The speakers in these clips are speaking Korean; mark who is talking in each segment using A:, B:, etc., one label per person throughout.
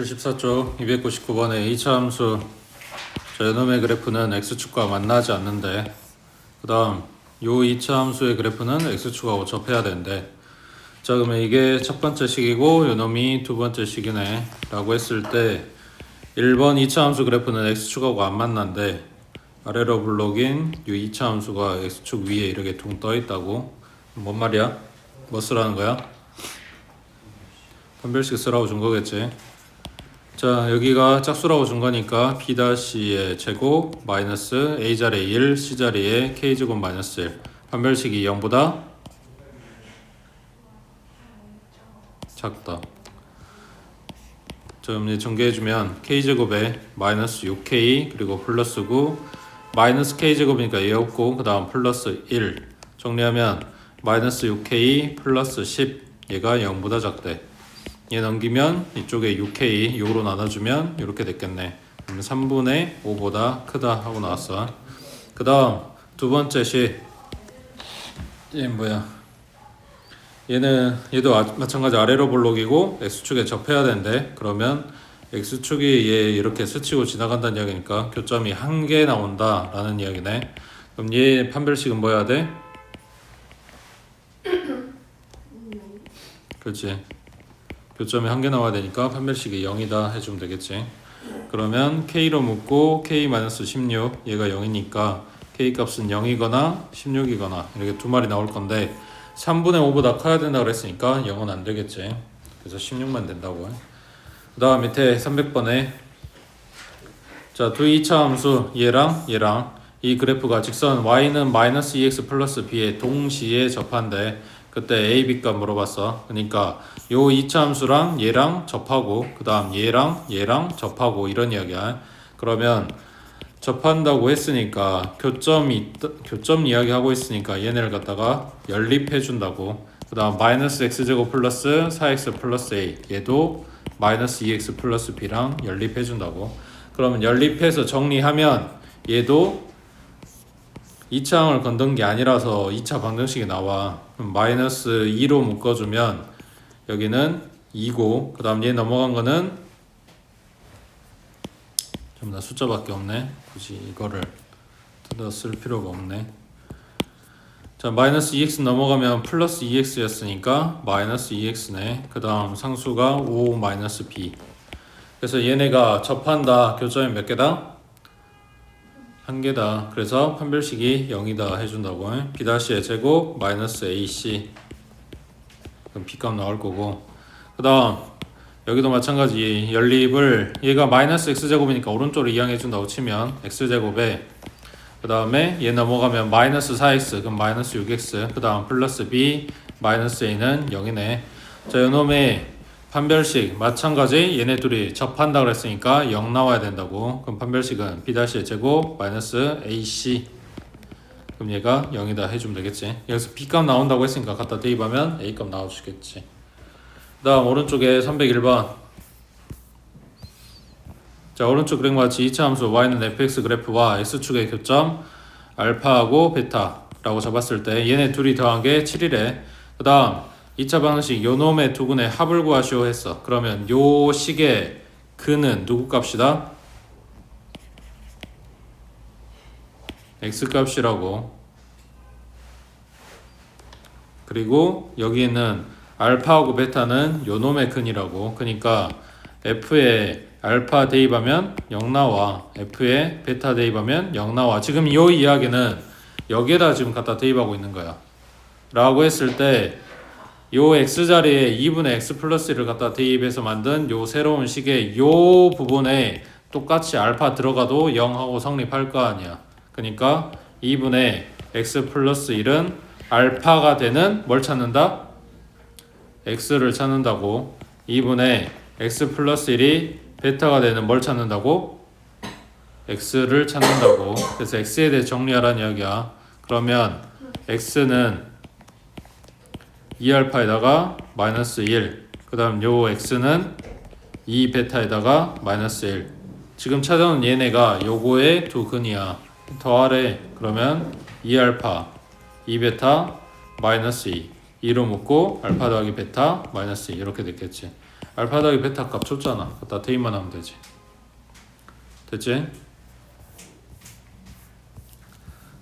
A: 14쪽 299번의 2차 함수 이놈의 그래프는 x축과 만나지 않는데 그 다음 요 2차 함수의 그래프는 x축하고 접해야 되는데 자 그러면 이게 첫 번째 식이고 요놈이 두 번째 식이네 라고 했을 때 1번 2차 함수 그래프는 x축하고 안 만난데 아래로 블록인 요 2차 함수가 x축 위에 이렇게 둥 떠 있다고. 뭔 말이야? 뭐 쓰라는 거야? 판별식 쓰라고 준 거겠지. 자 여기가 짝수라고 준 거니까 b-의 제곱 마이너스 a자리에 1 c자리에 k제곱 마이너스 1 판별식이 0보다 작다. 자 그럼 이제 전개해주면 k제곱에 마이너스 6k 그리고 플러스 9 마이너스 k제곱이니까 얘 없고 그 다음 플러스 1 정리하면 마이너스 6k 플러스 10 얘가 0보다 작대. 얘 넘기면 이쪽에 6k 요로 나눠주면 이렇게 됐겠네. 그러면 3분의 5보다 크다 하고 나왔어. 그 다음 두 번째 식 얘 뭐야, 얘도 마찬가지 아래로 볼록이고 x축에 접해야 되는데 그러면 x축이 얘 이렇게 스치고 지나간다는 이야기니까 교점이 한 개 나온다 라는 이야기네. 그럼 얘 판별식은 뭐 해야 돼? 그렇지, 교점이 한 개 나와야 되니까 판별식이 0이다 해주면 되겠지. 그러면 k로 묶고 k-16 얘가 0이니까 k 값은 0이거나 16이거나 이렇게 두 마리 나올 건데 3분의 5보다 커야 된다고 그랬으니까 0은 안 되겠지. 그래서 16만 된다고. 그 다음 밑에 300번에 자 두 2차 함수 얘랑 이 그래프가 직선 y는 마이너스 2x 플러스 b에 동시에 접한대. 그때 a, b 값 물어봤어. 그러니까 요 2차 함수랑 얘랑 접하고 그 다음 얘랑 접하고 이런 이야기야. 그러면 접한다고 했으니까 교점 이야기하고 있으니까 얘네를 갖다가 연립해 준다고. 그 다음 마이너스 x제곱 플러스 4x 플러스 a 얘도 마이너스 2x 플러스 b랑 연립해 준다고. 그러면 연립해서 정리하면 얘도 2차항을 건든 게 아니라서 2차 방정식이 나와. 그럼 마이너스 2로 묶어주면 여기는 2고 그 다음 얘 넘어간 거는 전부 다 숫자밖에 없네. 굳이 이거를 뜯어 쓸 필요가 없네. 자 마이너스 2x 넘어가면 플러스 2x였으니까 마이너스 2x네. 그 다음 상수가 5 마이너스 b. 그래서 얘네가 접한다. 교점이 몇 개다? 한 개다. 그래서 판별식이 0이다 해준다고. b-의 제곱 마이너스 ac 그럼 b값 나올 거고. 그 다음 여기도 마찬가지 연립을 얘가 마이너스 x제곱이니까 오른쪽으로 이항해준다고 치면 x제곱에 그 다음에 얘 넘어가면 마이너스 4x 그럼 마이너스 6x 그 다음 플러스 b 마이너스 a는 0이네. 자 요놈의 판별식 마찬가지 얘네 둘이 접한다 그랬으니까 0 나와야 된다고. 그럼 판별식은 b-의 제곱 마이너스 ac 그럼 얘가 0이다 해주면 되겠지. 여기서 b값 나온다고 했으니까 갖다 대입하면 a값 나와주겠지. 그 다음 오른쪽에 301번 자 오른쪽 그림과 같이 2차 함수 y는 fx 그래프와 x축의 교점 알파하고 베타라고 잡았을 때 얘네 둘이 더한 게 7이래. 그 다음 2차 방정식 요놈의 두 근의 합을 구하시오 했어. 그러면 요 식의 근은 누구 값이다? x 값이라고. 그리고 여기는 알파하고 베타는 요놈의 근이라고. 그러니까 f에 알파 대입하면 0 나와. f에 베타 대입하면 0 나와. 지금 요 이야기는 여기에다 지금 갖다 대입하고 있는 거야. 라고 했을 때 요 x자리에 2분의 x 플러스 1을 갖다 대입해서 만든 요 새로운 식의 요 부분에 똑같이 알파 들어가도 0하고 성립할 거 아니야. 그러니까 2분의 x 플러스 1은 알파가 되는 뭘 찾는다? x를 찾는다고. 2분의 x 플러스 1이 베타가 되는 뭘 찾는다고? x를 찾는다고. 그래서 x에 대해 정리하라는 이야기야. 그러면 x는 2알파에다가 마이너스 1 그 다음 요 x는 2베타에다가 마이너스 1 지금 찾아온 얘네가 요거의 두 근이야. 더하래. 그러면 2알파 2베타 마이너스 2 2로 묶고 알파 더하기 베타 마이너스 2 이렇게 됐겠지. 알파 더하기 베타 값 줬잖아. 갖다 대입만 하면 되지. 됐지?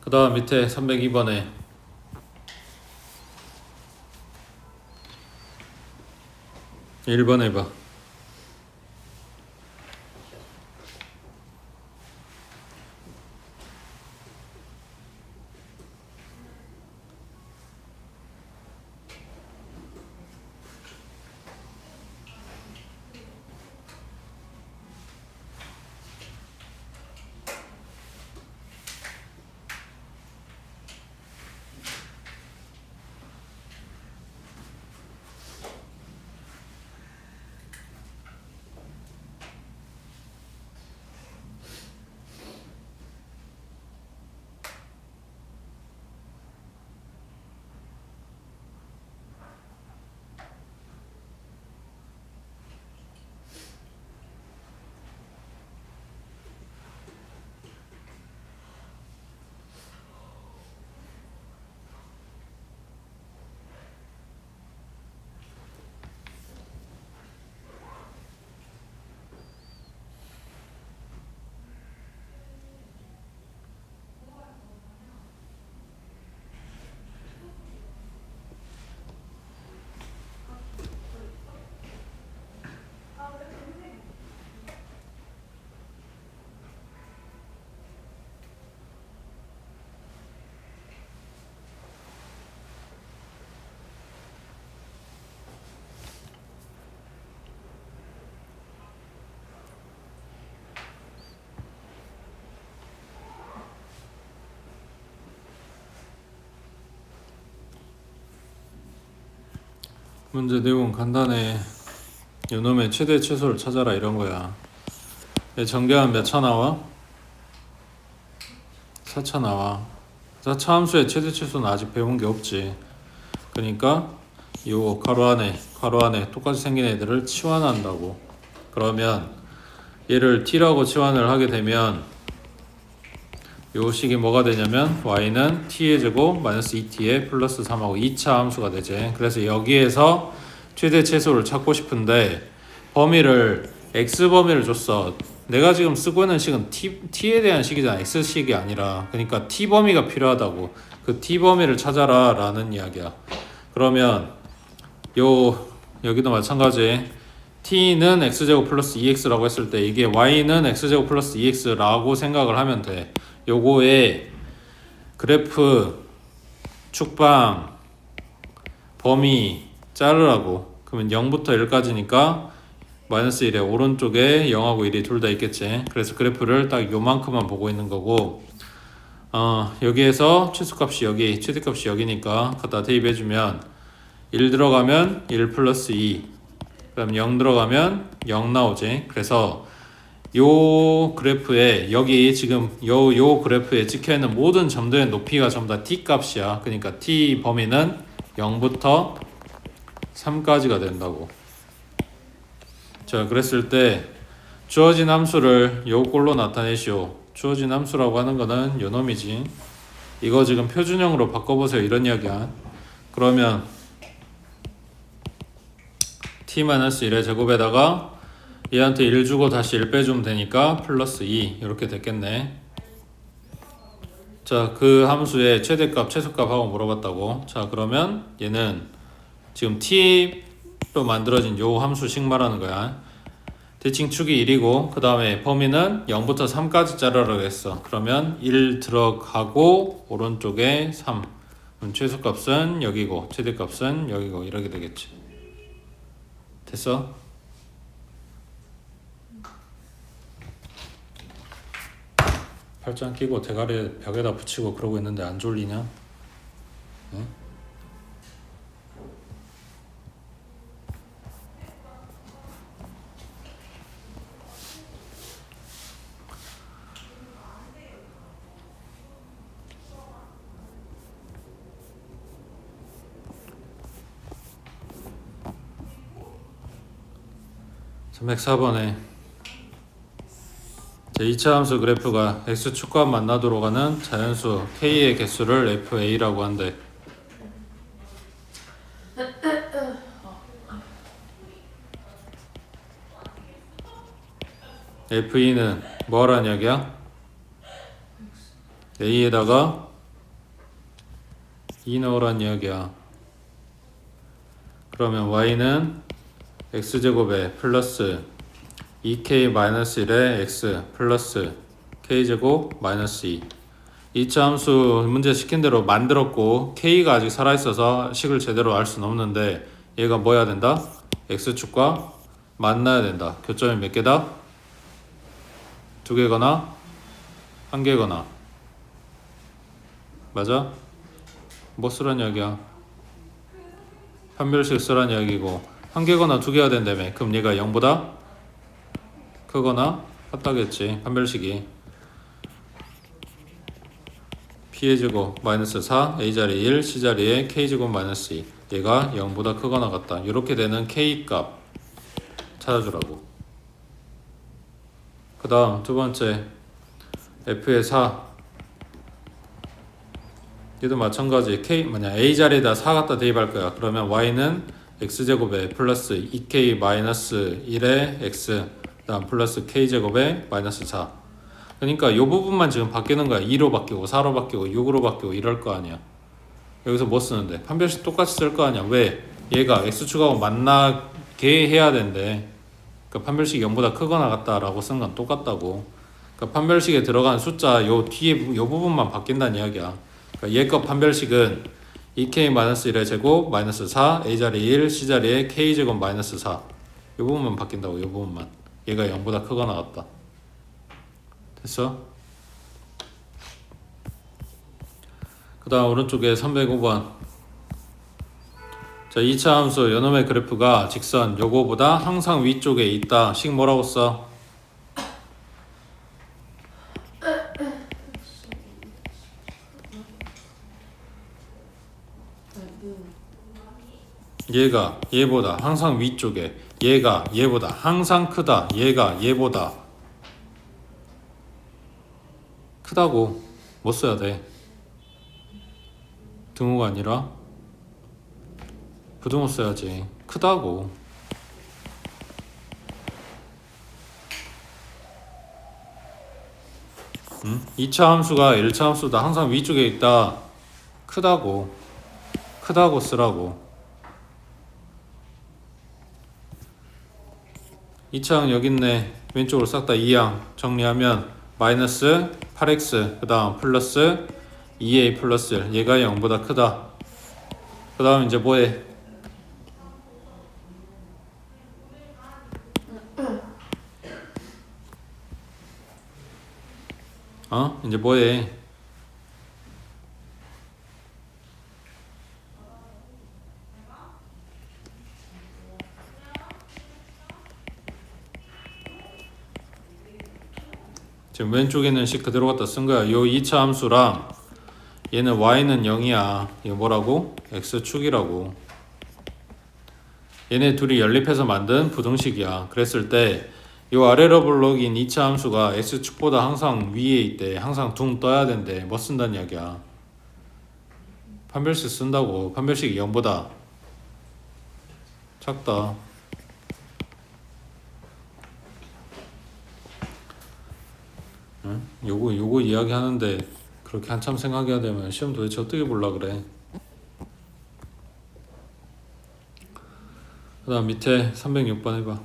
A: 그 다음 밑에 302번에 1번 해봐. 문제 내용은 간단해. 요놈의 최대 최소를 찾아라 이런 거야. 정계하면 몇 차 나와? 4차 나와. 4차 함수의 최대 최소는 아직 배운 게 없지. 그러니까 요 괄호 안에 똑같이 생긴 애들을 치환한다고. 그러면 얘를 t라고 치환을 하게 되면 요 식이 뭐가 되냐면 y는 t의 제곱 마이너스 2t에 플러스 3하고 2차 함수가 되지. 그래서 여기에서 최대 최소를 찾고 싶은데 범위를 x 범위를 줬어. 내가 지금 쓰고 있는 식은 t에 대한 식이잖아. x식이 아니라. 그러니까 t 범위가 필요하다고. 그 t 범위를 찾아라 라는 이야기야. 그러면 여기도 마찬가지. t는 x제곱 플러스 2x라고 했을 때 이게 y는 x제곱 플러스 2x라고 생각을 하면 돼. 요거에 그래프 축방 범위 자르라고. 그러면 0부터 1까지니까 마이너스 1에 오른쪽에 0하고 1이 둘 다 있겠지. 그래서 그래프를 딱 요만큼만 보고 있는 거고, 여기에서 최소값이 여기, 최대값이 여기니까 갖다 대입해주면 1 들어가면 1 플러스 2, 그럼 0 들어가면 0 나오지. 그래서 요 그래프에 여기 지금 요 그래프에 찍혀있는 모든 점들의 높이가 전부 다 t 값이야. 그러니까 t 범위는 0부터 3까지가 된다고. 자, 그랬을 때 주어진 함수를 요꼴로 나타내시오. 주어진 함수라고 하는 거는 요 놈이지. 이거 지금 표준형으로 바꿔보세요 이런 이야기야. 그러면 t-1의 제곱에다가 얘한테 1 주고 다시 1 빼주면 되니까 플러스 2 이렇게 됐겠네. 자, 그 함수의 최대값 최소값 하고 물어봤다고. 자, 그러면 얘는 지금 t로 만들어진 요 함수식 말하는 거야. 대칭축이 1이고 그 다음에 범위는 0부터 3까지 자르라고 했어. 그러면 1 들어가고 오른쪽에 3. 그럼 최소값은 여기고 최대값은 여기고 이렇게 되겠지. 됐어? 팔짱 끼고 대가리 벽에다 붙이고 그러고 있는데 안 졸리냐? 응? (304번에) 제2차 함수 그래프가 x축과 만나도록 하는 자연수 k의 개수를 fa라고 한대. FE는 뭐하란 이야기야? A에다가 2 넣으란 이야기야. 그러면 Y는 X제곱에 플러스 2K-1의 X 플러스 K제곱 마이너스 2. 2차 함수 문제 시킨 대로 만들었고 K가 아직 살아있어서 식을 제대로 알 수는 없는데 얘가 뭐 해야 된다? X축과 만나야 된다. 교점이 몇 개다? 2개거나 1개거나. 맞아? 뭐 쓰란 이야기야? 판별식 쓰란 이야기고 1개거나 2개가 된다며. 그럼 얘가 0보다 크거나 같다겠지. 판별식이 P제곱 마이너스 4 A자리 1 C자리에 K제곱 마이너스 2. 얘가 0보다 크거나 같다. 이렇게 되는 K값 찾아주라고. 그 다음 두 번째 F의 4. 얘도 마찬가지. 만약 A자리에다 4 갖다 대입할 거야. 그러면 Y는 X제곱에 플러스 2K 마이너스 1의 X 다음 플러스 K제곱에 마이너스 4. 그러니까 이 부분만 지금 바뀌는 거야. 2로 바뀌고 4로 바뀌고 6으로 바뀌고 이럴 거 아니야. 여기서 뭐 쓰는데? 판별식 똑같이 쓸 거 아니야. 왜? 얘가 X축하고 만나게 해야 된대. 그러니까 판별식이 0보다 크거나 같다라고 쓴 건 똑같다고. 그러니까 판별식에 들어간 숫자 요 뒤에 요 부분만 바뀐다는 이야기야. 그러니까 얘 거 판별식은 2K-1의 제곱 마이너스 4 A자리 1 C자리에 K제곱 마이너스 4. 요 부분만 바뀐다고. 요 부분만. 얘가 0보다 크거나 같다. 됐어? 그 다음 오른쪽에 305번. 자, 2차 함수 요놈의 그래프가 직선 요거보다 항상 위쪽에 있다. 식 뭐라고 써? 얘가 얘보다 항상 위쪽에, 얘가 얘보다 항상 크다. 얘가 얘보다 크다고. 뭐 써야 돼? 등호가 아니라 부등호 써야지. 크다고. 응? 2차 함수가 1차 함수보다 항상 위쪽에 있다. 크다고. 크다고 쓰라고. 2차항 여기 있네. 왼쪽으로 싹 다 2항 정리하면 마이너스 8x 그 다음 플러스 2a 플러스 1. 얘가 0보다 크다. 그 다음 이제 뭐해? 이제 뭐해? 지금 왼쪽에 있는 식 그대로 갖다 쓴 거야. 요 2차 함수랑 얘는 y는 0이야. 이거 뭐라고? x축이라고. 얘네 둘이 연립해서 만든 부등식이야. 그랬을 때 요 아래로 블록인 2차 함수가 x축보다 항상 위에 있대. 항상 둥 떠야 된대. 뭐 쓴다는 이야기야? 판별식 쓴다고. 판별식이 0보다 작다. 응? 요거 이야기 하는데 그렇게 한참 생각해야 되면 시험 도대체 어떻게 볼라 그래? 그 다음 밑에 306번 해봐.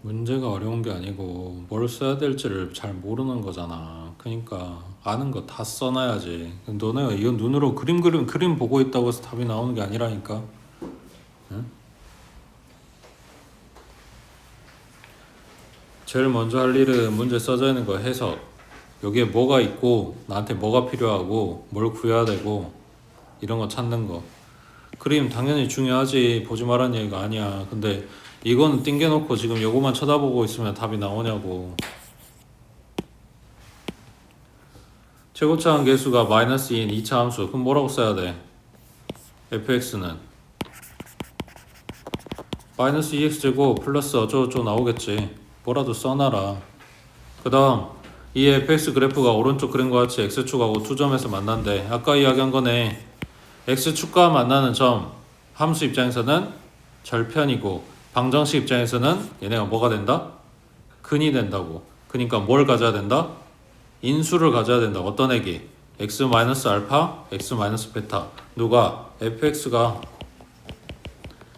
A: 문제가 어려운 게 아니고 뭘 써야 될지를 잘 모르는 거잖아. 그러니까 아는 거 다 써놔야지. 너네가 이건 눈으로 그림 보고 있다고 해서 답이 나오는 게 아니라니까. 응? 제일 먼저 할 일은 문제 써져 있는 거 해석. 여기에 뭐가 있고 나한테 뭐가 필요하고 뭘 구해야 되고 이런 거 찾는 거. 그림 당연히 중요하지. 보지 말라는 얘기가 아니야. 근데 이거는 띵겨놓고 지금 요거만 쳐다보고 있으면 답이 나오냐고. 최고차항 계수가 마이너스 2인 2차 함수. 그럼 뭐라고 써야 돼? fx는 마이너스 2x제곱 플러스 어쩌고저쩌고 나오겠지. 뭐라도 써놔라. 그 다음 이 fx 그래프가 오른쪽 그림과 같이 x축하고 두 점에서 만난대. 아까 이야기한 거네. x축과 만나는 점 함수 입장에서는 절편이고 방정식 입장에서는 얘네가 뭐가 된다? 근이 된다고. 그러니까 뭘 가져야 된다? 인수를 가져야 된다. 어떤 애기? x-알파, x-베타. 누가? fx가.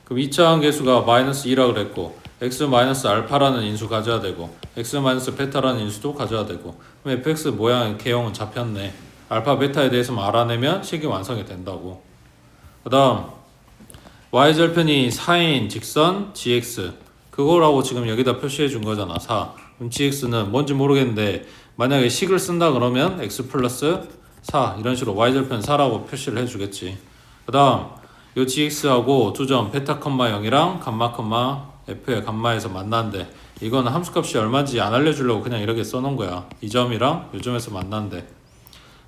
A: 그럼 2차항 계수가 마이너스 2라 그랬고 x-알파라는 인수 가져야 되고 x-베타라는 인수도 가져야 되고 그럼 fx 모양의 개형은 잡혔네. 알파, 베타에 대해서만 알아내면 식이 완성이 된다고. 그 다음 y절편이 4인 직선 gx 그거라고 지금 여기다 표시해 준 거잖아. 4. 그럼 gx는 뭔지 모르겠는데 만약에 식을 쓴다 그러면 x 플러스 4 이런 식으로 y절편 4라고 표시를 해주겠지. 그 다음 요 gx하고 두 점 베타 컴마 0이랑 감마 컴마 f의 감마에서 만난대. 이거는 함수값이 얼마인지 안 알려주려고 그냥 이렇게 써놓은 거야. 이 점이랑 요 점에서 만난대.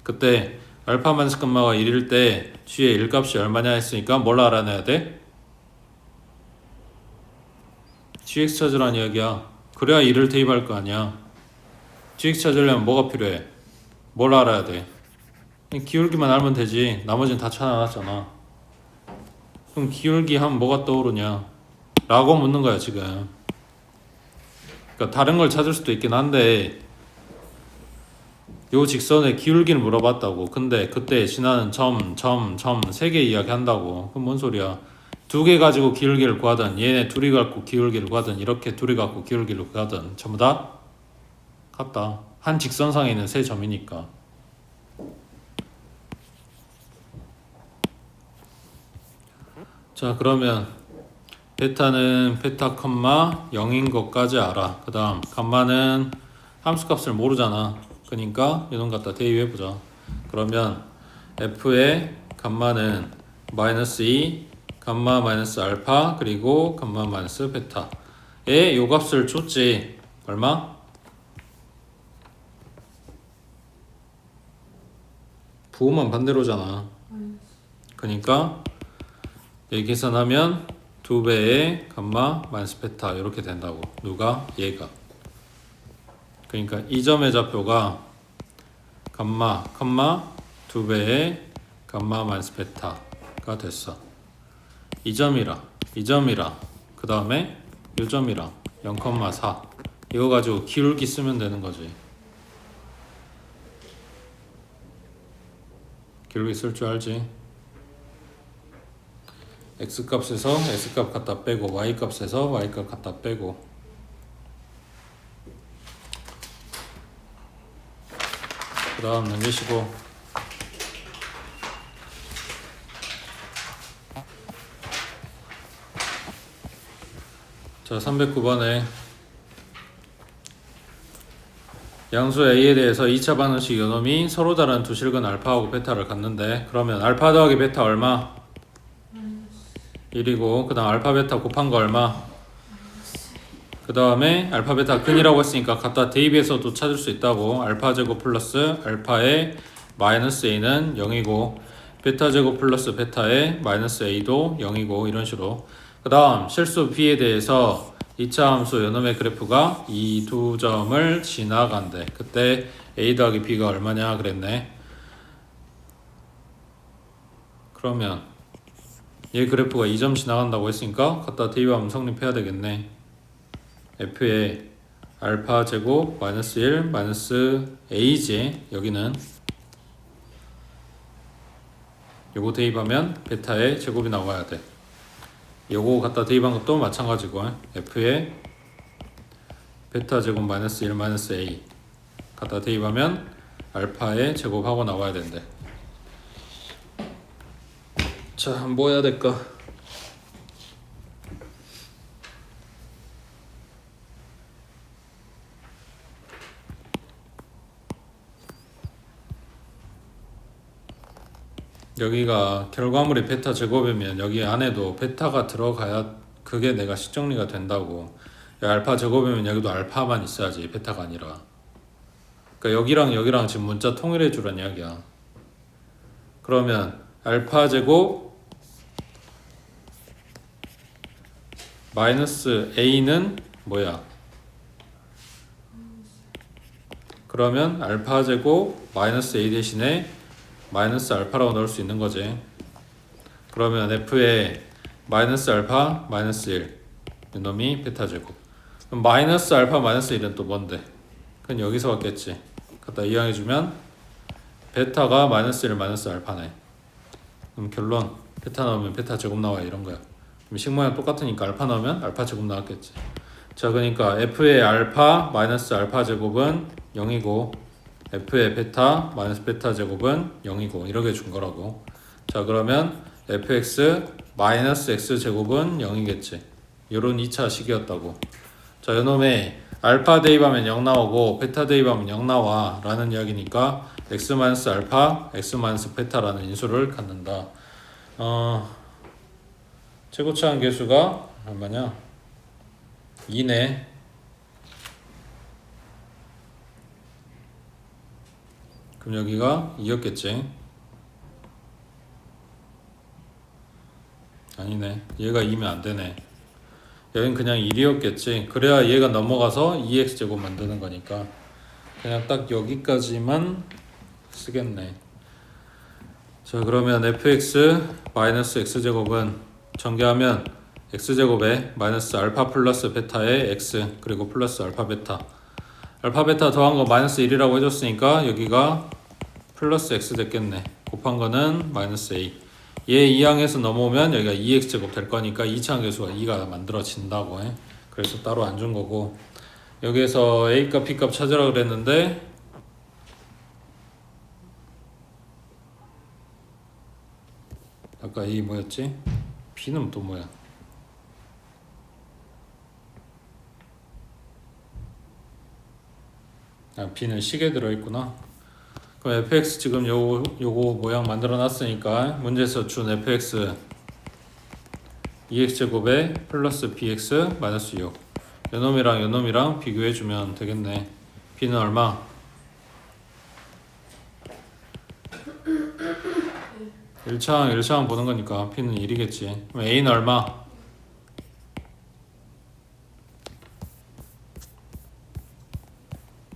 A: 그때 알파 마이너스 감마가 1일 때 g의 1값이 얼마냐 했으니까 뭘 알아내야 돼? gx 찾으라는 이야기야. 그래야 1을 대입할 거 아니야. gx 찾으려면 뭐가 필요해? 뭘 알아야 돼? 기울기만 알면 되지. 나머지는 다 찾아놨잖아. 그럼 기울기 하면 뭐가 떠오르냐? 라고 묻는 거야 지금. 그러니까 다른 걸 찾을 수도 있긴 한데 요 직선의 기울기를 물어봤다고. 근데 그때 지나는 점 세 개 이야기 한다고. 그럼 뭔 소리야? 두 개 가지고 기울기를 구하든 얘네 둘이 갖고 기울기를 구하든 이렇게 둘이 갖고 기울기를 구하든 전부 다 같다. 한 직선상에 있는 세 점이니까. 자 그러면 베타는 베타 컴마 0인 것까지 알아. 그 다음 감마는 함수값을 모르잖아. 그러니까 이놈 갖다 대입해보자. 그러면 f의 감마는 마이너스 2 감마 마이너스 알파 그리고 감마 마이너스 베타에 요 값을 줬지. 얼마? 부호만 반대로잖아. 그러니까 여기 계산하면 2배의 감마 마이너스 베타 이렇게 된다고. 누가? 얘가. 그러니까 이 점의 좌표가 감마 컴마 2배의 감마 마이너스 베타가 됐어. 이 점이랑 그 다음에 이 점이랑 0,4 이거 가지고 기울기 쓰면 되는 거지. 기울기 쓸 줄 알지? x값에서 x값 갖다 빼고 y값에서 y값 갖다 빼고. 그 다음 넘기시고 자 309번에 양수 A에 대해서 2차 방정식 요놈이 서로 다른 두 실근 알파하고 베타를 갖는데 그러면 알파 더하기 베타 얼마? 1이고 그 다음 알파 베타 곱한 거 얼마? 그 다음에 알파 베타 근이라고 했으니까 갖다 대입해서도 찾을 수 있다고. 알파 제곱 플러스 알파의 마이너스 a는 0이고 베타 제곱 플러스 베타의 마이너스 a도 0이고 이런 식으로. 그 다음 실수 b에 대해서 2차 함수 요놈의 그래프가 이 두 점을 지나간대. 그때 a 더하기 b가 얼마냐 그랬네. 그러면 얘 그래프가 2점 지나간다고 했으니까 갖다 대입하면 성립해야 되겠네. f의 알파 제곱 마이너스 1 마이너스 a지. 여기는 요거 대입하면 베타의 제곱이 나와야 돼. 요거 갖다 대입한 것도 마찬가지고 f의 베타 제곱 마이너스 1 마이너스 A 갖다 대입하면 알파의 제곱하고 나와야 된대. 자, 뭐 해야 될까? 여기가 결과물이 베타 제곱이면 여기 안에도 베타가 들어가야 그게 내가 식정리가 된다고. 알파 제곱이면 여기도 알파만 있어야지 베타가 아니라. 그러니까 여기랑 지금 문자 통일해 주란 이야기야. 그러면 알파 제곱 마이너스 A는 뭐야? 그러면 알파 제곱 마이너스 A 대신에 마이너스 알파라고 넣을 수 있는 거지. 그러면 F에 마이너스 알파 마이너스 1 이놈이 베타 제곱. 그럼 마이너스 알파 마이너스 1은 또 뭔데? 그건 여기서 왔겠지. 갖다 이항해주면 베타가 마이너스 1 마이너스 알파네. 그럼 결론 베타 넣으면 베타 제곱 나와 이런 거야. 그럼 식모양 똑같으니까 알파 넣으면 알파 제곱 나왔겠지. 자, 그러니까 F의 알파 마이너스 알파 제곱은 0이고 F의 베타 마이너스 베타 제곱은 0이고 이렇게 준 거라고. 자, 그러면 fx 마이너스 x 제곱은 0이겠지. 요런 2차 식이었다고. 자, 요놈의 알파 대입하면 0 나오고 베타 대입하면 0 나와 라는 이야기니까 x 마이너스 알파 x 마이너스 베타라는 인수를 갖는다. 최고차항 계수가 얼마냐? 2네. 그럼 여기가 2였겠지. 아니네. 얘가 2면 안 되네. 여긴 그냥 1이었겠지. 그래야 얘가 넘어가서 2x제곱 만드는 거니까 그냥 딱 여기까지만 쓰겠네. 자, 그러면 fx 마이너스 x제곱은 전개하면 x제곱에 마이너스 알파 플러스 베타의 x 그리고 플러스 알파 베타. 알파 베타 더한 거 마이너스 1이라고 해줬으니까 여기가 플러스 x 됐겠네. 곱한 거는 마이너스 a. 얘 2항에서 넘어오면 여기가 2x제곱 될 거니까 2차항 계수가 2가 만들어진다고 해. 그래서 따로 안 준 거고, 여기에서 a값 b값 찾으라 그랬는데 아까 a 뭐였지? b는 또 뭐야? 아, b는 식에 들어있구나. 그럼 fx 지금 요거 모양 만들어 놨으니까 문제에서 준 fx 2x제곱에 플러스 bx 마이너스 6 요놈이랑 비교해주면 되겠네. b는 얼마? 1차항 보는 거니까 b는 1이겠지. 그럼 a는 얼마?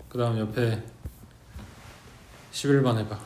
A: 그 다음 옆에 11번 해봐.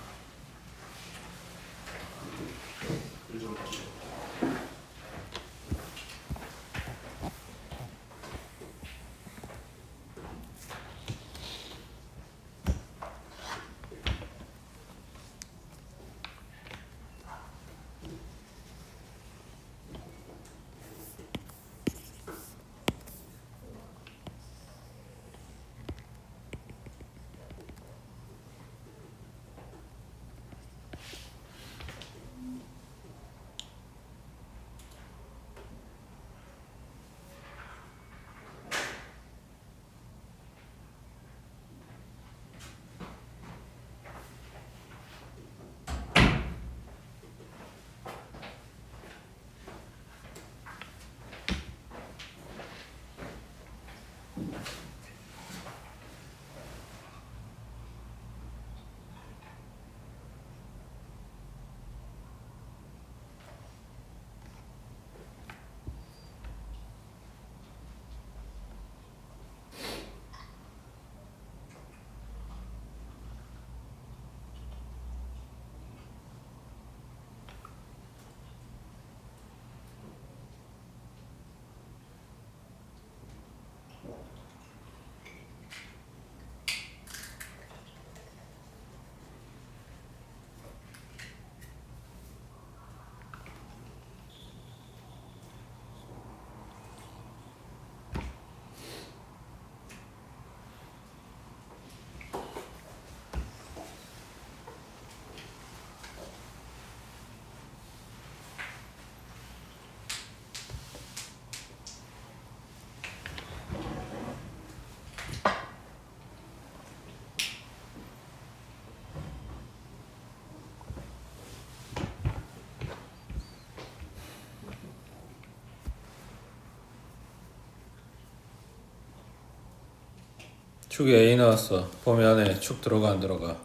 A: 축이 A 나왔어. 범위 안에 축 들어가 안 들어가?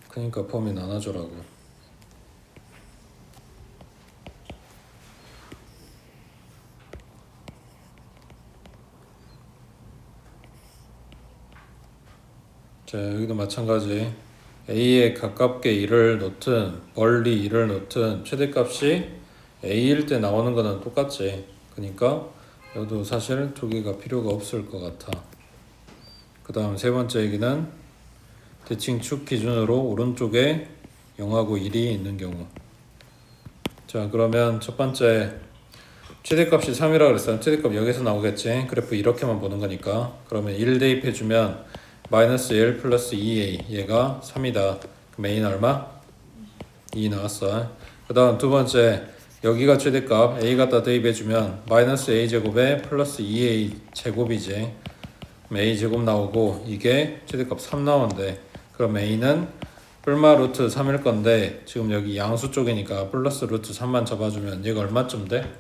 A: 그러니까 범위 나눠주라고. 자, 여기도 마찬가지. A에 가깝게 2를 놓든 멀리 2를 놓든 최대값이 A일 때 나오는 거는 똑같지. 그러니까 여기도 사실 두 개가 필요가 없을 것 같아. 그 다음 세 번째 얘기는 대칭축 기준으로 오른쪽에 0하고 1이 있는 경우. 자, 그러면 첫 번째 최대값이 3이라고 그랬어. 최대값 여기서 나오겠지. 그래프 이렇게만 보는 거니까. 그러면 1 대입해주면 마이너스 1 플러스 2a 얘가 3이다. 그럼 a는 얼마? 2 나왔어. 그 다음 두 번째 여기가 최대값 a 갖다 대입해주면 마이너스 a 제곱에 플러스 2a 제곱이지. 그럼 a 제곱 나오고 이게 최대값 3 나온대. 그럼 a는 뿔마 루트 3일 건데 지금 여기 양수 쪽이니까 플러스 루트 3만 잡아주면 얘가 얼마쯤 돼?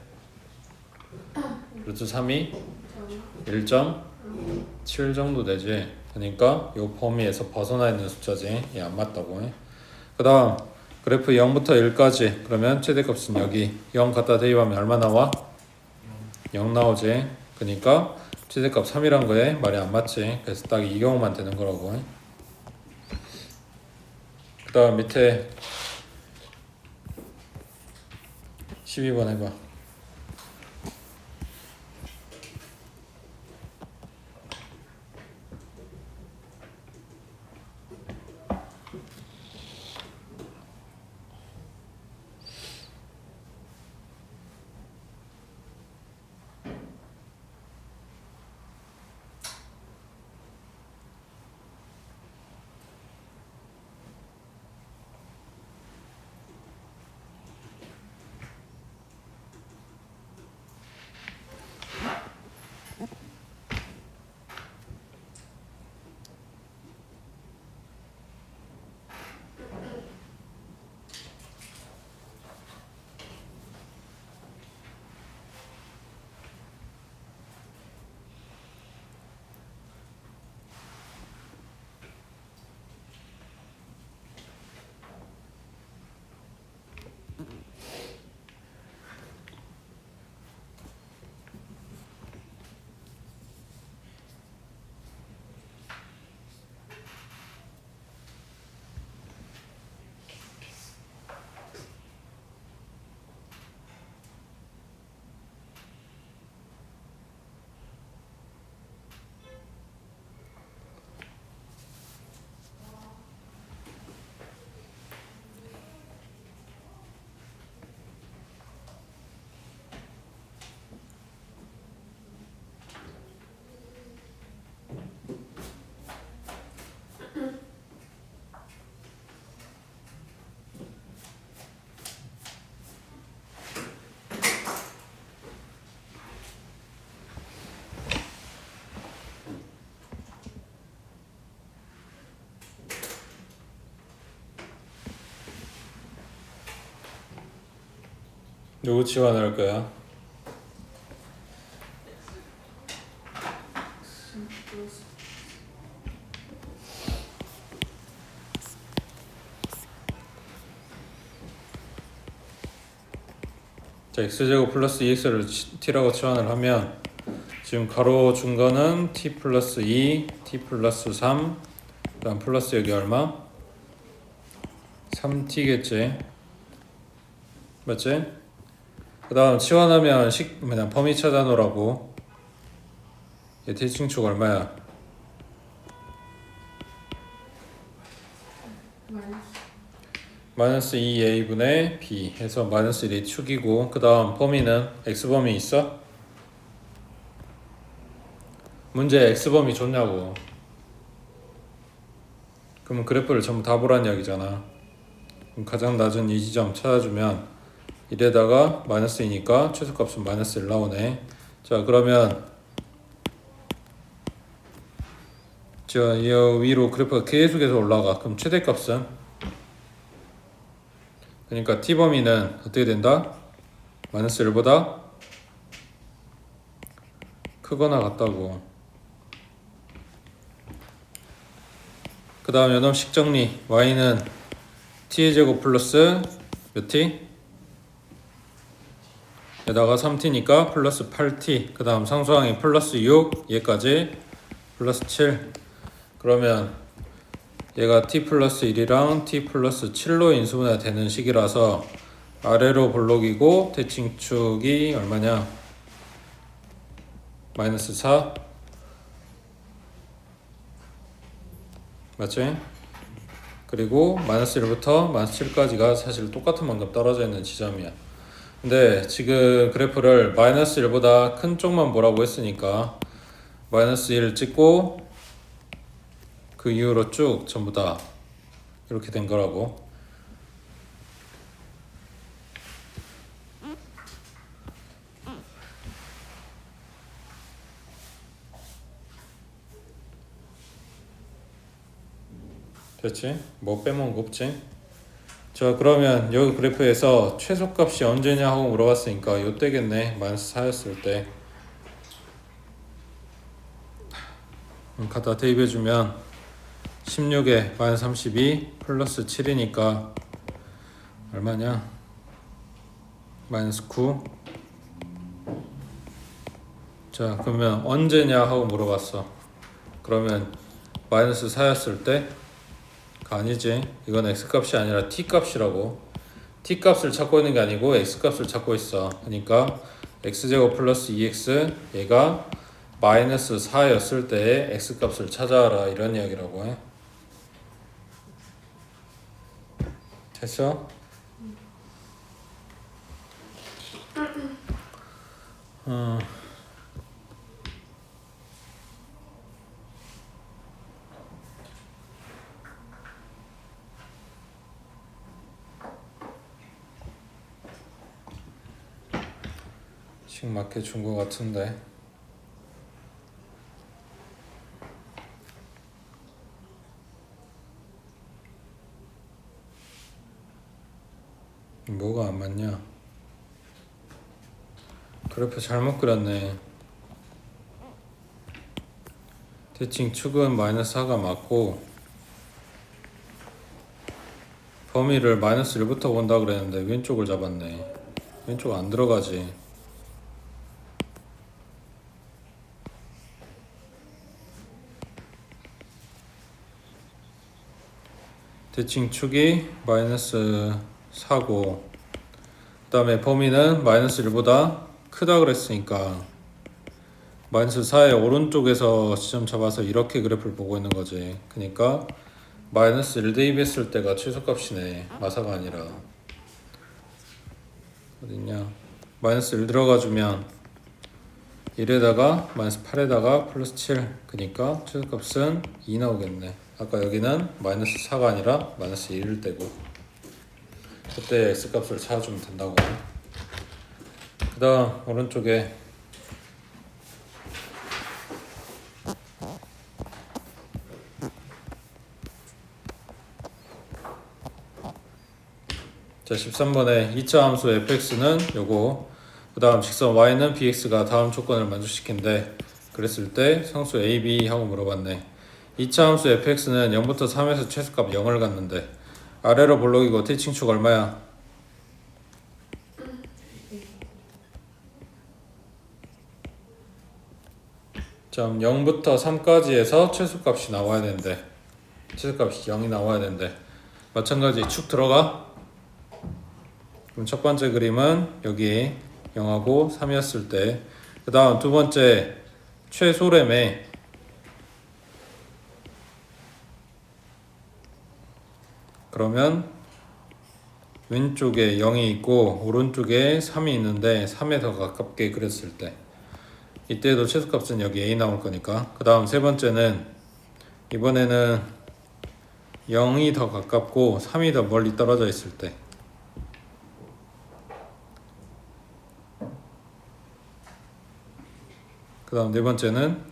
A: 루트 3이 1.7 정도 되지. 그러니까 이 범위에서 벗어나 있는 숫자지. 얘 안 맞다고. 그 다음 그래프 0부터 1까지 그러면 최대값은 여기 0 갖다 대입하면 얼마 나와? 0 나오지. 그러니까 최대값 3이란 거에 말이 안 맞지. 그래서 딱 이 경우만 되는 거라고. 그 다음 밑에 12번 해봐. 누구 지원할 거야? 자, x제곱 플러스 2x를 t라고 치환을 하면 지금 가로 준 거는 t 플러스 2, t 플러스 3, 그 다음 플러스 여기 얼마? 3t겠지. 맞지? 그 다음 치환하면 그냥 범위 찾아놓으라고. 얘 대칭축 얼마야? 마이너스 2a분의 b 해서 마이너스 1이 축이고 그 다음 범위는 x범위 있어? 문제 x범위 줬냐고. 그러면 그래프를 전부 다 보란 이야기잖아. 그럼 가장 낮은 이 지점 찾아주면 1에다가 마이너스 2니까 최소값은 마이너스 1 나오네. 자, 그러면 저 이 위로 그래프가 계속해서 올라가. 그럼 최대값은? 그러니까 t범위는 어떻게 된다? 마이너스 1보다 크거나 같다고. 그 다음 연합식 정리. y는 t의 제곱 플러스 몇 t? 에다가 3t니까 플러스 8t. 그 다음 상수항이 플러스 6 얘까지 플러스 7. 그러면 얘가 t 플러스 1이랑 t 플러스 7로 인수분해 되는 식이라서 아래로 볼록이고 대칭축이 얼마냐? 마이너스 4 맞지? 그리고 마이너스 1부터 마이너스 7까지가 사실 똑같은 만큼 떨어져 있는 지점이야. 근데 지금 그래프를 마이너스 1보다 큰 쪽만 보라고 했으니까 마이너스 1 찍고 그 이후로 쭉 전부 다 이렇게 된 거라고. 됐지? 뭐 빼먹은 거 없지? 자, 그러면 여기 그래프에서 최소값이 언제냐 하고 물어봤으니까 요때겠네. 마이너스 4였을 때. 갖다 대입해주면 16에 마이너스 32 플러스 7이니까 얼마냐? 마이너스 9. 자, 그러면 언제냐 하고 물어봤어. 그러면 마이너스 4였을 때 아니지. 이건 x값이 아니라 t값이라고. t값을 찾고 있는 게 아니고 x값을 찾고 있어. 그러니까 x제곱 플러스 2x 얘가 마이너스 4였을 때의 x값을 찾아라 이런 이야기라고 해. 됐어? 식 맞게 준 거 같은데. 뭐가 안 맞냐? 그래프 잘못 그렸네. 대칭축은 마이너스 4가 맞고 범위를 마이너스 1부터 본다 그랬는데 왼쪽을 잡았네. 왼쪽 안 들어가지. 대칭축이 마이너스 4고 그 다음에 범위는 마이너스 1보다 크다 그랬으니까 마이너스 4의 오른쪽에서 지점 잡아서 이렇게 그래프를 보고 있는 거지. 그러니까 마이너스 1 대입했을 때가 최소값이네. 마사가 아니라. 어딨냐? 마이너스 1 들어가주면 1에다가 마이너스 8에다가 플러스 7. 그러니까 최소값은 2 나오겠네. 아까 여기는 마이너스 4가 아니라 마이너스 1일 때고 그때 x값을 찾아주면 된다고. 그 다음 오른쪽에 자 13번에 2차 함수 fx는 요거 그 다음 직선 y는 bx가 다음 조건을 만족시킨대. 그랬을 때 상수 a, b 하고 물어봤네. 2차 함수 fx는 0부터 3에서 최소값 0을 갖는데 아래로 볼록이고 대칭축 얼마야? 점 0부터 3까지에서 최소값이 나와야 되는데 최소값이 0이 나와야 되는데 마찬가지 축 들어가? 그럼 첫 번째 그림은 여기 0하고 3이었을 때 그 다음 두 번째 최소래매 그러면 왼쪽에 0이 있고 오른쪽에 3이 있는데 3에 더 가깝게 그렸을 때 이때도 최소값은 여기 a 나올 거니까. 그 다음 세 번째는 이번에는 0이 더 가깝고 3이 더 멀리 떨어져 있을 때 그 다음 네 번째는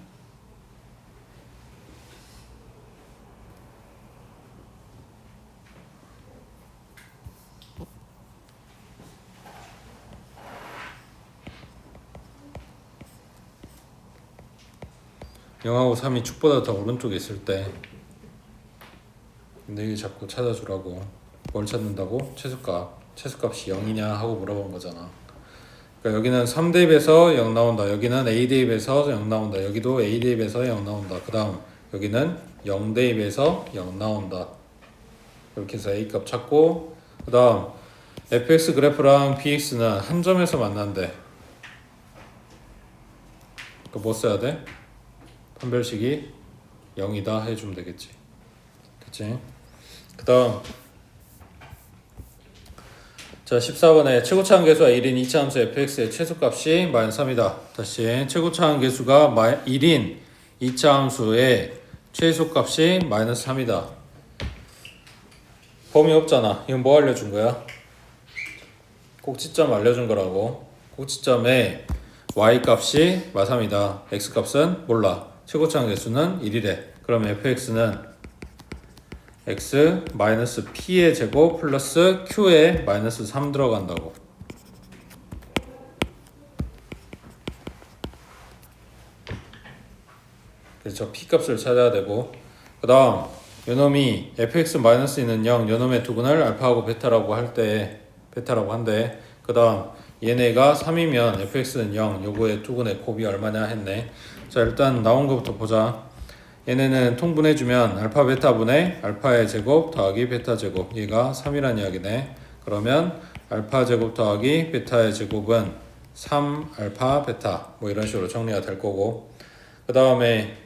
A: 0하고 3이 축보다 더 오른쪽에 있을 때 근데 자꾸 찾아주라고. 뭘 찾는다고? 최소값이 0이냐 하고 물어본 거잖아. 그러니까 여기는 3 대입에서 0 나온다. 여기는 A 대입에서 0 나온다. 여기도 A 대입에서 0 나온다. 그 다음 여기는 0 대입에서 0 나온다. 이렇게 해서 A 값 찾고, 그 다음 fx 그래프랑 bx는 한 점에서 만난대. 그러니까 뭐 써야 돼? 판별식이 0이다 해주면 되겠지. 그치? 그 다음 자 14번에 최고차항 계수가 1인 이차함수 fx의 최소값이 -3이다. 다시 최고차항 계수가 1인 이차함수의 최소값이 -3이다. 범위 없잖아. 이건 뭐 알려준 거야? 꼭지점 알려준 거라고. 꼭지점에 y값이 -3이다. x값은 몰라. 최고차항 계수는 1이래. 그럼 fx는 x -p의 제곱 플러스 q에 -3 들어간다고. 그래서 p 값을 찾아야 되고, 그 다음 요놈이 fx -는 0, 요놈의 두근을 알파하고 베타라고 한대. 그 다음 얘네가 3이면 fx는 0, 요거의 두근의 곱이 얼마냐 했네. 자 일단 나온 것부터 보자. 얘네는 통분해주면 알파 베타분의 알파의 제곱 더하기 베타 제곱, 얘가 3이란 이야기네. 그러면 알파 제곱 더하기 베타의 제곱은 3 알파 베타, 뭐 이런 식으로 정리가 될 거고, 그 다음에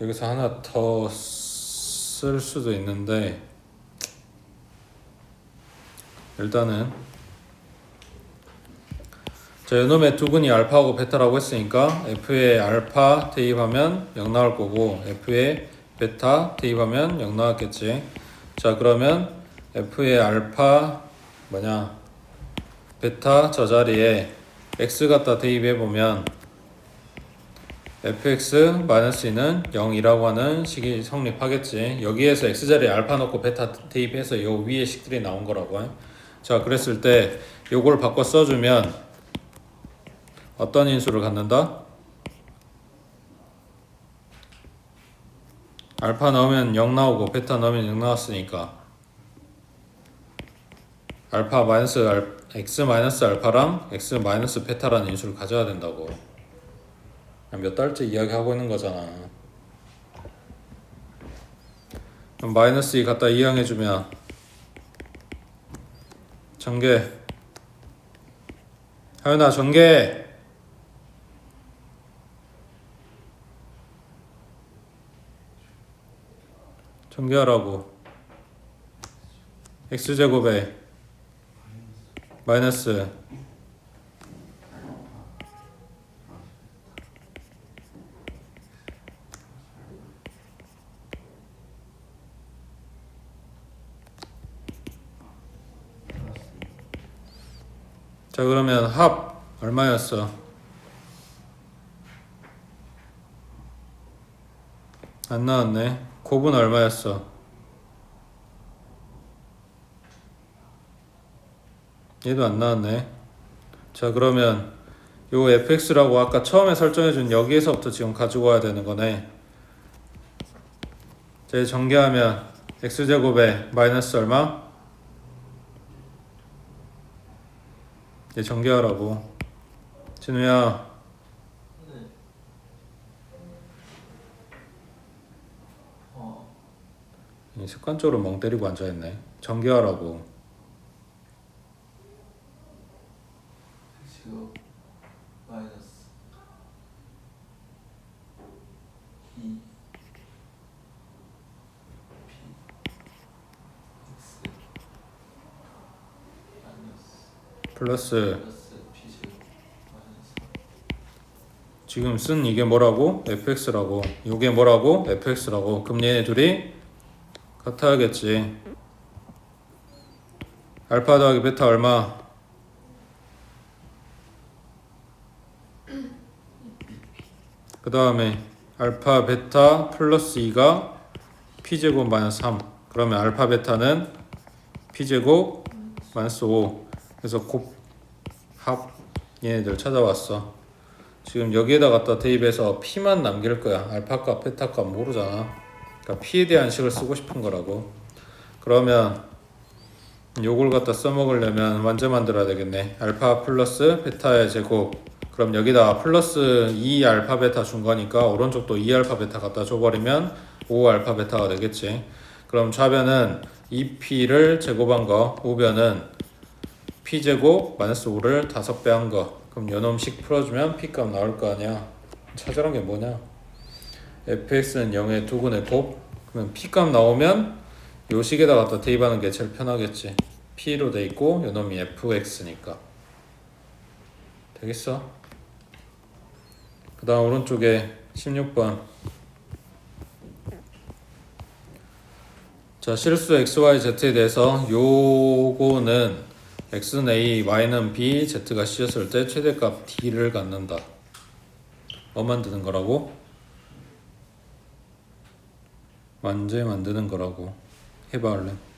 A: 여기서 하나 더 쓸 수도 있는데 일단은 자, 요놈의 두근이 알파하고 베타라고 했으니까 f에 알파 대입하면 0 나올 거고 f에 베타 대입하면 0 나왔겠지. 자 그러면 f에 알파 베타 저 자리에 x 갖다 대입해보면 fx-는 0이라고 하는 식이 성립하겠지. 여기에서 x자리에 알파 넣고 베타 대입해서 요 위에 식들이 나온 거라고. 자 그랬을 때 요걸 바꿔 써주면 어떤 인수를 갖는다? 알파 넣으면 0 나오고 베타 넣으면 0 나왔으니까 알파 x 마이너스 알파랑 x 마이너스 베타라는 인수를 가져야 된다고. 몇 달째 이야기하고 있는 거잖아. 그럼 마이너스 2 갖다 이항해주면 전개. 하윤아 전개. 전개하라고. x제곱에 마이너스 자 그러면 합 얼마였어? 안 나왔네. 곱은 얼마였어? 얘도 안 나왔네. 자 그러면 요 fx라고 아까 처음에 설정해준 여기에서부터 지금 가지고 와야 되는 거네. 자 이제 전개하면 x제곱에 마이너스 얼마? 얘 전개하라고. 진우야 습관적으로 멍 때리고 앉아있네. 전개하라고.
B: x제곱 마이너스 2 p x 마이너스
A: 플러스
B: p제곱 마이너스
A: 지금 쓴 이게 뭐라고? fx라고. 요게 뭐라고? fx라고. 그럼 얘네 둘이 같아야겠지. 알파 더하기 베타 얼마? 그 다음에 알파 베타 플러스 2가 p제곱 마이너스 3. 그러면 알파 베타는 p제곱 마이너스 5. 그래서 곱합 얘네들 찾아왔어. 지금 여기에다 갖다 대입해서 P만 남길 거야. 알파값, 베타값 모르잖아. 그러니까 P에 대한 식을 쓰고 싶은 거라고. 그러면 요걸 갖다 써먹으려면 완제 만들어야 되겠네. 알파 플러스 베타의 제곱. 그럼 여기다 플러스 2 알파 베타 준 거니까 오른쪽도 2 알파 베타 갖다 줘버리면 5 알파 베타가 되겠지. 그럼 좌변은 2p를 제곱한 거, 우변은 p 제곱 마이너스 5를 5배 한 거. 그럼 요놈식 풀어주면 p 값 나올 거 아니야. 찾으란 게 뭐냐? fx는 0의 두근의 곱. 그러면 p 값 나오면 요 식에다 갖다 대입하는 게 제일 편하겠지. p로 돼 있고 요놈이 fx니까 되겠어? 그 다음 오른쪽에 16번. 자, 실수 XYZ에 대해서 요거는 X는 A, Y는 B, Z가 C였을 때 최대값 D를 갖는다. 뭐 만드는 거라고? 완제 만드는 거라고. 해봐 얼른.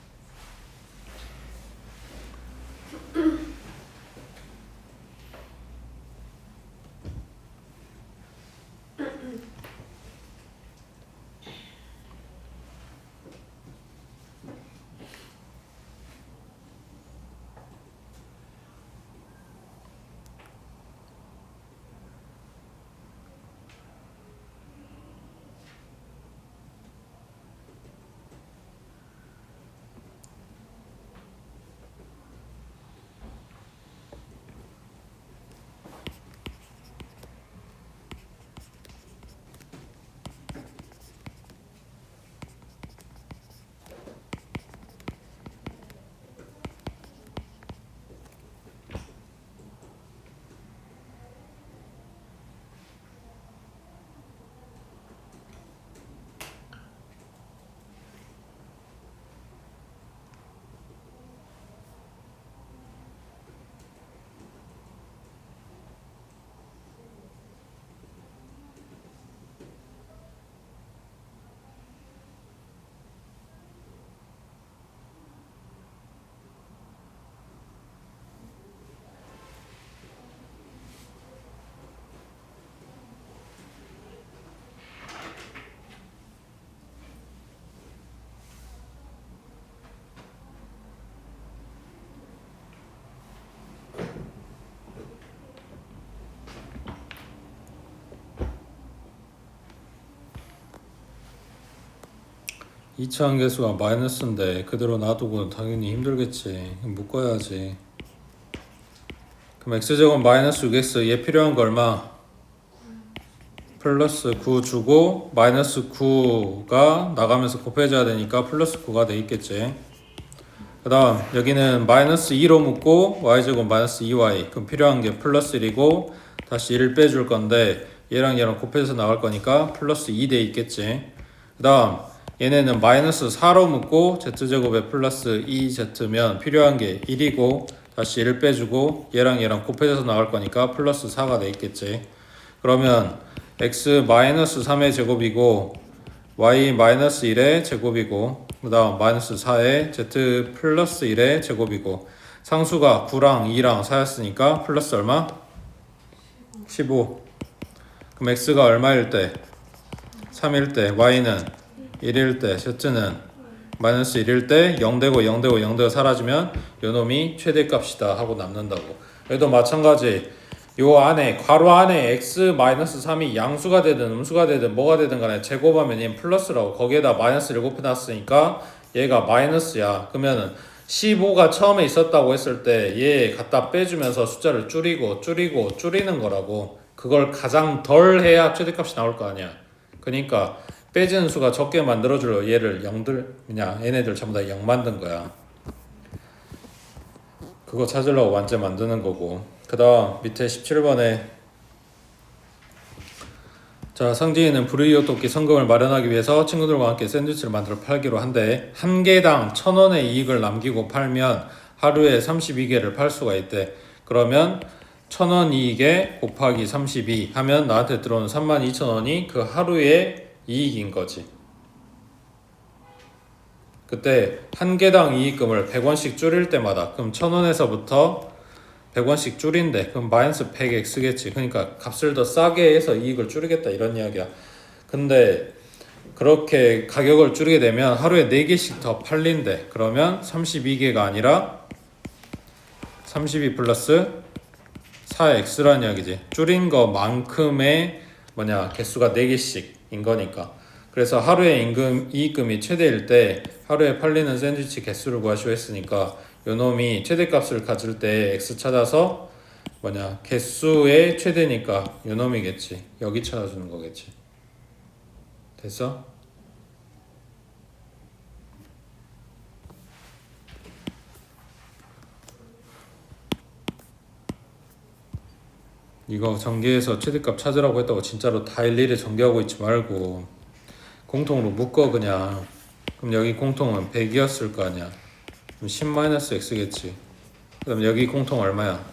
A: 이차항 계수가 마이너스인데 그대로 놔두고는 당연히 힘들겠지. 묶어야지. 그럼 x제곱 마이너스 6x 얘 필요한 거 얼마? 플러스 9 주고 마이너스 9가 나가면서 곱해져야 되니까 플러스 9가 돼 있겠지. 그 다음 여기는 마이너스 2로 묶고 y제곱 마이너스 2y. 그럼 필요한 게 플러스 1이고 다시 1을 빼줄 건데 얘랑 얘랑 곱해서 나갈 거니까 플러스 2 돼 있겠지. 그 다음 얘네는 마이너스 4로 묶고 z제곱에 플러스 2z면 필요한 게 1이고 다시 1을 빼주고 얘랑 얘랑 곱해져서 나갈 거니까 플러스 4가 돼 있겠지. 그러면 x 마이너스 3의 제곱이고 y 마이너스 1의 제곱이고 그 다음 마이너스 4의 z 플러스 1의 제곱이고 상수가 9랑 2랑 4였으니까 플러스 얼마? 15. 그럼 x가 얼마일 때? 3일 때 y는 1일 때 z는 마이너스 1일 때 0되고 0되고 0되고 사라지면 요놈이 최대값이다 하고 남는다고. 얘도 마찬가지. 요 안에 괄호 안에 x 마이너스 3이 양수가 되든 음수가 되든 뭐가 되든 간에 제곱하면 얘는 플러스라고. 거기에다 마이너스를 곱해놨으니까 얘가 마이너스야. 그러면은 15가 처음에 있었다고 했을 때 얘 갖다 빼주면서 숫자를 줄이는 거라고. 그걸 가장 덜 해야 최대값이 나올 거 아니야. 그러니까 빼지는 수가 적게 만들어줄 얘를 0들 그냥 얘네들 전부 다 0 만든 거야. 그거 찾으려고 완제 만드는 거고. 그 다음 밑에 17번에 자, 성진이는 불의의 토끼 성금을 마련하기 위해서 친구들과 함께 샌드위치를 만들어 팔기로 한데 한 개당 1,000원의 이익을 남기고 팔면 하루에 32개를 팔 수가 있대. 그러면 1,000원 이익에 곱하기 32 하면 나한테 들어오는 32,000원이 그 하루의 이익인 거지. 그때 한 개당 이익금을 100원씩 줄일 때마다 그럼 1,000원에서부터 100원씩 줄인대. 그럼 마이너스 100x겠지. 그러니까 값을 더 싸게 해서 이익을 줄이겠다 이런 이야기야. 근데 그렇게 가격을 줄이게 되면 하루에 4개씩 더 팔린대. 그러면 32개가 아니라 32 플러스 4x라는 이야기지. 줄인 거만큼의 개수가 4개씩인 거니까. 그래서 하루에 이익금이 최대일 때 하루에 팔리는 샌드위치 개수를 구하시오 했으니까 요놈이 최대값을 가질 때 x 찾아서 개수의 최대니까 요놈이겠지. 여기 찾아주는 거겠지. 됐어? 이거 전개해서 최대값 찾으라고 했다고 진짜로 다 일일이 전개하고 있지 말고 공통으로 묶어 그냥. 그럼 여기 공통은 100이었을 거 아니야. 그럼 10-x겠지. 그럼 여기 공통 얼마야?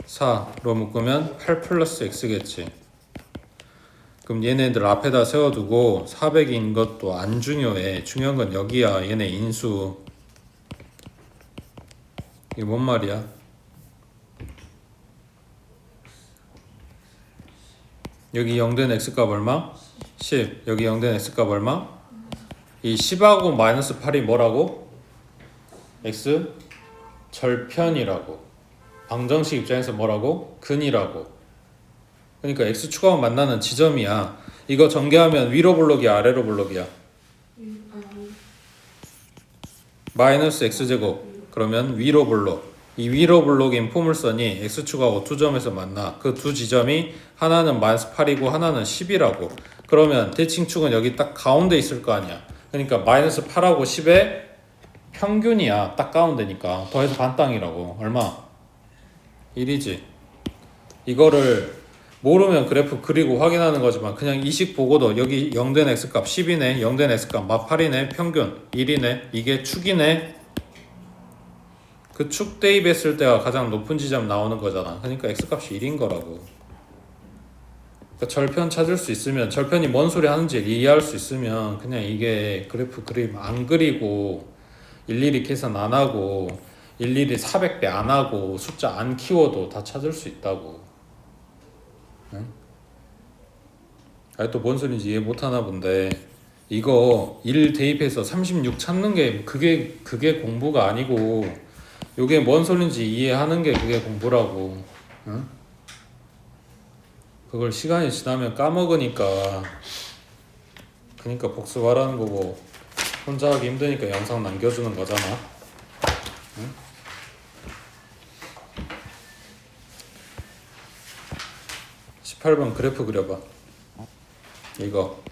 A: 4로 묶으면 8 플러스 x겠지. 그럼 얘네들 앞에다 세워두고 400인 것도 안 중요해. 중요한 건 여기야. 얘네 인수. 이게 뭔 말이야? 여기 0된 x값 얼마? 10. 여기 0된 x값 얼마? 이 10하고 마이너스 8이 뭐라고? x 절편이라고. 방정식 입장에서 뭐라고? 근이라고. 그러니까 x축하고 만나는 지점이야. 이거 전개하면 위로 블록이야 아래로 블록이야? 마이너스 x제곱. 그러면 위로 블록. 이 위로 블록인 포물선이 x축하고 두 점에서 만나. 그 두 지점이 하나는 마이너스 8이고 하나는 10이라고. 그러면 대칭축은 여기 딱 가운데 있을 거 아니야. 그러니까 마이너스 8하고 10의 평균이야. 딱 가운데니까. 더해서 반땅이라고. 얼마? 1이지. 이거를 모르면 그래프 그리고 확인하는 거지만 그냥 이식 보고도 여기 0된 x값 10이네. 0된 x값 마 8이네. 평균 1이네. 이게 축이네. 그 축 대입했을 때가 가장 높은 지점 나오는 거잖아. 그러니까 x값이 1인 거라고. 그러니까 절편 찾을 수 있으면, 절편이 뭔 소리 하는지 이해할 수 있으면 그냥 이게 그래프 그림 안 그리고 일일이 계산 안 하고 일일이 400배 안 하고 숫자 안 키워도 다 찾을 수 있다고. 응? 아니 또 뭔 소리인지 이해 못 하나 본데, 이거 1 대입해서 36 찾는 게 그게 공부가 아니고 요게 뭔 소리인지 이해하는 게 그게 공부라고. 응? 그걸 시간이 지나면 까먹으니까. 그러니까 복습하라는 거고, 혼자 하기 힘드니까 영상 남겨주는 거잖아. 응? 18번 그래프 그려봐. 이거